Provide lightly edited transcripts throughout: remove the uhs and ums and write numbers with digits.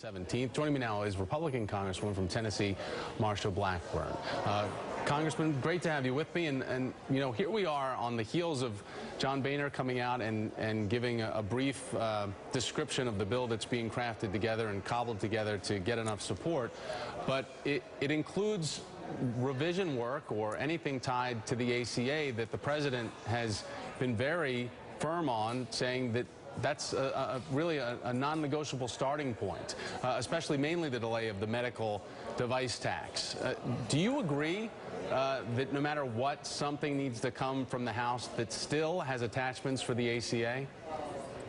17th. Joining me now is Republican Congresswoman from Tennessee, Marsha Blackburn. Congressman, great to have you with me. And you know, here we are on the heels of John Boehner coming out and giving a brief description of the bill that's being crafted together and cobbled together to get enough support. But it includes revision work or anything tied to the ACA that the president has been very firm on, saying that that's really a non-negotiable starting point, especially mainly the delay of the medical device tax. Do you agree that no matter what, something needs to come from the House that still has attachments for the ACA?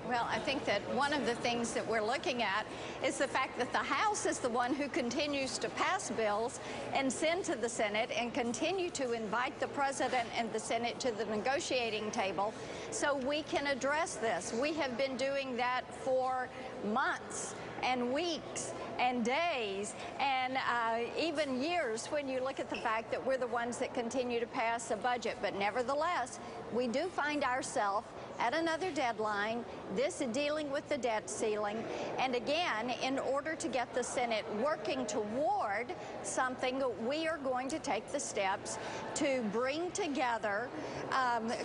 Well, I think that one of the things that we're looking at is the fact that the House is the one who continues to pass bills and send to the Senate and continue to invite the President and the Senate to the negotiating table so we can address this. We have been doing that for months and weeks and days and even years when you look at the fact that we're the ones that continue to pass a budget. But nevertheless, we do find ourselves at another deadline, this dealing with the debt ceiling. And again, in order to get the Senate working toward something, we are going to take the steps to bring together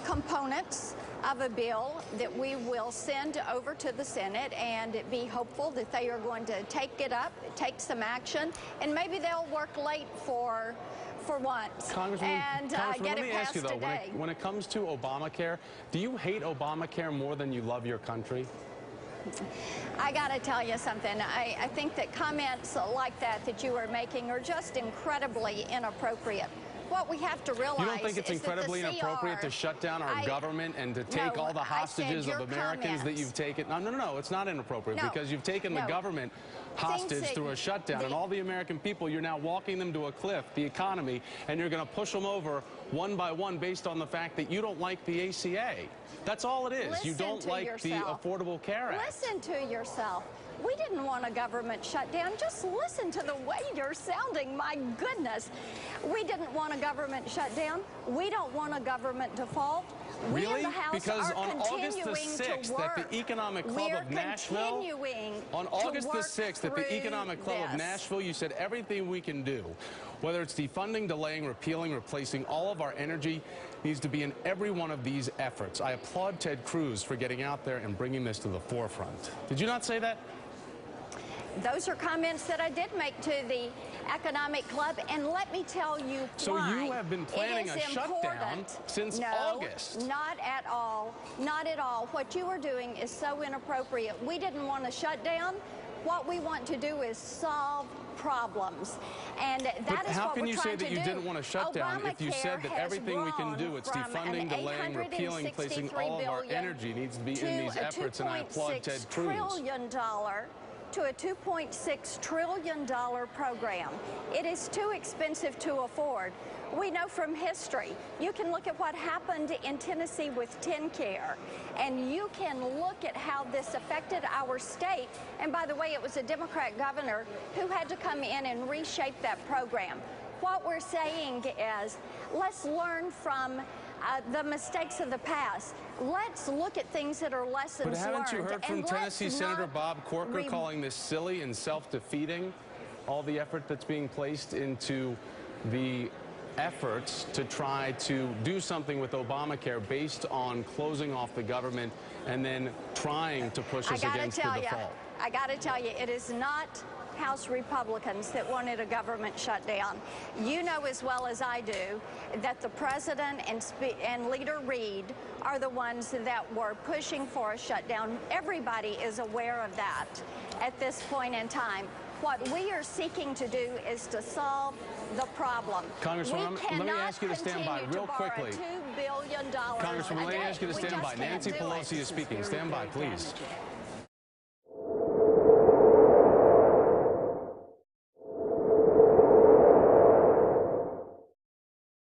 components of a bill that we will send over to the Senate and be hopeful that they are going to take it up, take some action, and maybe they'll work late for once and get it passed today. When it comes to Obamacare, do you hate Obamacare more than you love your country? I got to tell you something. I think that comments like that you are making are just incredibly inappropriate. What we have to realize is you don't think it's incredibly inappropriate to shut down our government and to take all the hostages of Americans that you've taken? No, it's not inappropriate because you've taken the government hostage through a shutdown, and all the American people, you're now walking them to a cliff, the economy, and you're going to push them over one by one based on the fact that you don't like the ACA. That's all it is. You don't like the Affordable Care Act. Listen to yourself. We didn't want a government shutdown. Just listen to the way you're sounding. My goodness. We didn't want a government shutdown. We don't want a government default. Really? We in the House because are on August the continuing 6th to work. at the Economic Club of Nashville, on August the 6th at the Economic Club of Nashville, you said everything we can do, whether it's defunding, delaying, repealing, replacing, all of our energy needs to be in every one of these efforts. I applaud Ted Cruz for getting out there and bringing this to the forefront. Did you not say that? Those are comments that I did make to the Economic Club, and let me tell you why. So you have been planning a shutdown since August. Not at all. Not at all. What you are doing is so inappropriate. We didn't want to shut down. What we want to do is solve problems, and that is what we're trying to do. But how can you say that you didn't want to shut down if you said that everything we can do, it's defunding, delaying, repealing, placing all of our energy needs to be in these efforts, and I applaud Ted Cruz. To a $2.6 trillion program. It is too expensive to afford. We know from history. You can look at what happened in Tennessee with TennCare, and you can look at how this affected our state. And by the way, it was a Democrat governor who had to come in and reshape that program. What we're saying is, let's learn from the mistakes of the past. Let's look at things that are lessons learned. But haven't you heard from Tennessee Senator Bob Corker calling this silly and self-defeating, all the effort that's being placed into the efforts to try to do something with Obamacare based on closing off the government and then trying to push us against the default? I got to tell you, it is not House Republicans that wanted a government shutdown. You know as well as I do that the President and Leader Reid are the ones that were pushing for a shutdown. Everybody is aware of that at this point in time. What we are seeking to do is to solve the problem. Congresswoman, let me ask you to stand by real quickly. $2 billion Congresswoman, let me ask you to stand by. Nancy Pelosi is speaking. Stand by, please.